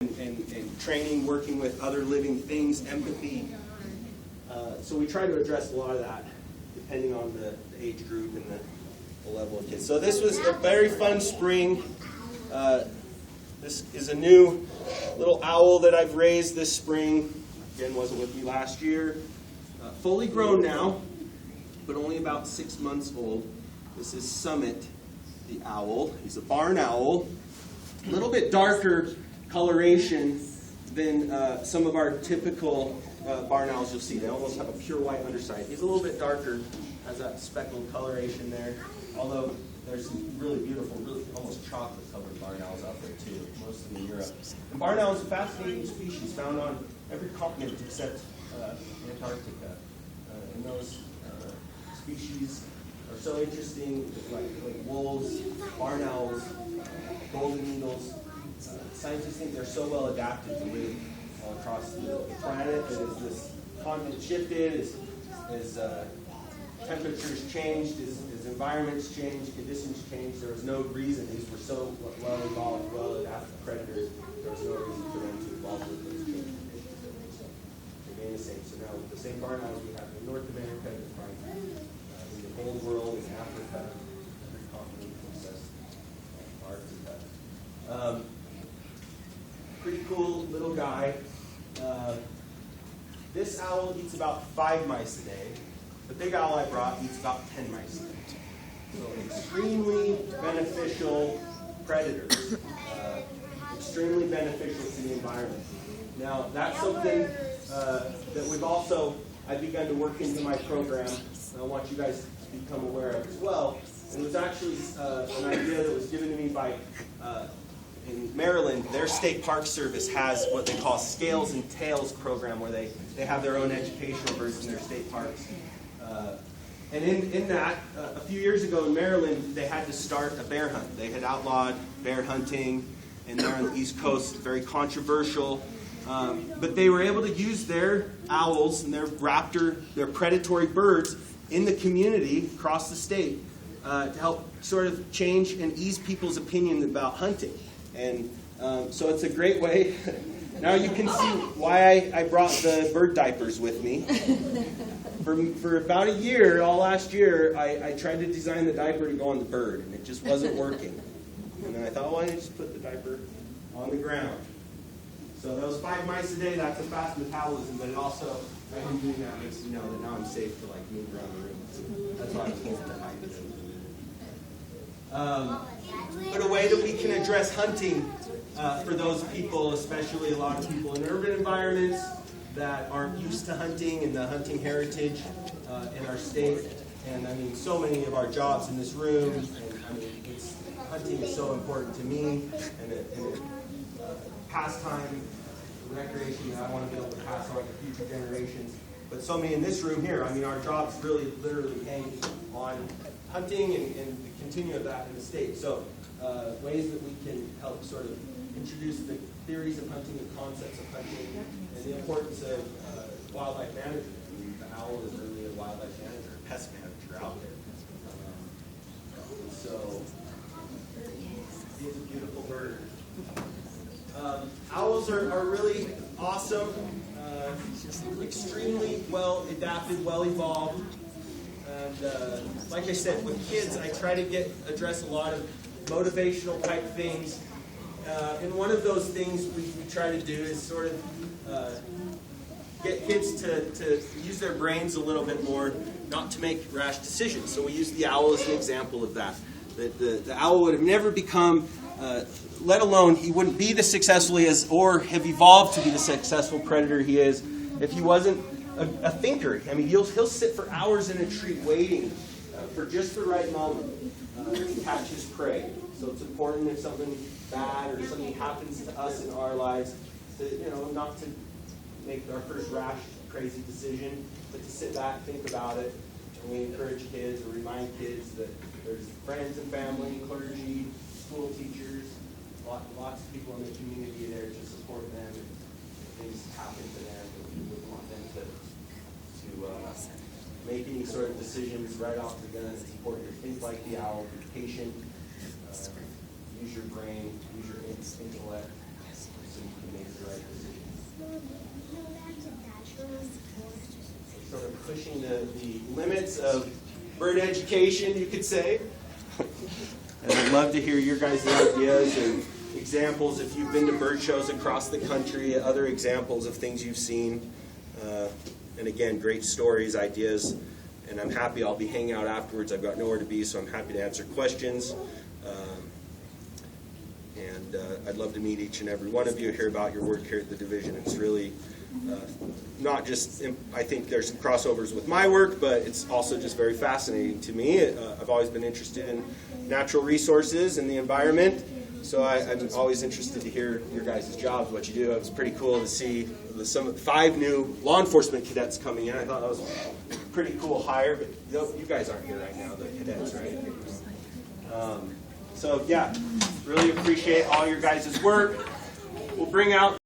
and training, working with other living things, empathy. So we try to address a lot of that, depending on the age group and the level of kids. So this was a very fun spring. This is a new little owl that I've raised this spring. Again, wasn't with me last year. Fully grown now, but only about 6 months old. This is Summit, the owl. He's a barn owl. A little bit darker coloration than some of our typical barn owls you'll see. They almost have a pure white underside. He's a little bit darker, has that speckled coloration there. Although there's some really beautiful, really almost chocolate-colored barn owls out there too, mostly in Europe. And barn owl is a fascinating species found on every continent except Antarctica. And those species are so interesting, like wolves, barn owls, golden eagles. Scientists think they're so well adapted to live all across the planet that as this continent shifted, as temperatures changed, as environments changed, conditions changed, there was no reason. These were so well evolved, well adapted predators, there was no reason for them to evolve with those changing conditions that we saw. They remain the same. So now the same barn owls we have in North America, in the Old World, in Africa, every continent except Antarctica. Pretty cool little guy. This owl eats about 5 mice a day. The big owl I brought eats about 10 mice a day. So extremely beneficial predators. Extremely beneficial to the environment. Now, that's something that I've begun to work into my program, and I want you guys to become aware of as well. And it was actually an idea that was given to me by, in Maryland, their state park service has what they call Scales and Tails program, where they have their own educational version in their state parks. And in that, a few years ago in Maryland, they had to start a bear hunt. They had outlawed bear hunting, and they're on the East Coast, very controversial. But they were able to use their owls and their predatory birds in the community across the state to help sort of change and ease people's opinion about hunting. And so it's a great way. Now you can see why I brought the bird diapers with me. For about a year, all last year, I tried to design the diaper to go on the bird, and it just wasn't working. And then I thought, why don't you just put the diaper on the ground? So those 5 mice a day, that's a fast metabolism, but it also, by him doing that, makes me know that now I'm safe to move around the room. So that's why I was holding the height. But a way that we can address hunting for those people, especially a lot of people in urban environments that aren't used to hunting and the hunting heritage in our state. And I mean, so many of our jobs in this room, and I mean, hunting is so important to me, and a pastime, recreation that I want to be able to pass on to future generations. But so many in this room here, I mean, our jobs really literally hang on hunting and the continue of that in the state. So ways that we can help sort of introduce the theories of hunting and concepts of hunting and the importance of wildlife management. I mean, the owl is really a wildlife manager, a pest manager out there. So he's a beautiful bird. Owls are really awesome, extremely well adapted, well evolved. And like I said, with kids, I try to address a lot of motivational type things. And one of those things we try to do is sort of get kids to use their brains a little bit more, not to make rash decisions. So we use the owl as an example of that. The owl would have never become, let alone he wouldn't be the successful he is, or have evolved to be the successful predator he is, if he wasn't a thinker. I mean, he'll sit for hours in a tree waiting for just the right moment to catch his prey. So it's important if something bad or something happens to us in our lives, to not to make our first rash, crazy decision, but to sit back, think about it. And we encourage kids or remind kids that there's friends and family, clergy, school teachers, lots of people in the community there to support them if things happen to them. We wouldn't want them to make any sort of decisions right off the gun. It's important to think like the owl, be patient, use your brain, use your intellect, so you can pushing the limits of bird education, you could say. And I'd love to hear your guys' ideas and examples if you've been to bird shows across the country, other examples of things you've seen. And again, great stories, ideas. And I'm happy I'll be hanging out afterwards. I've got nowhere to be, so I'm happy to answer questions. And I'd love to meet each and every one of you, hear about your work here at the division. It's really not just, I think there's some crossovers with my work, but it's also just very fascinating to me. I've always been interested in natural resources and the environment, so I'm always interested to hear your guys' jobs, what you do. It was pretty cool to see some 5 new law enforcement cadets coming in. I thought that was a pretty cool hire, but you guys aren't here right now, the cadets, right? So yeah, really appreciate all your guys' work. We'll bring out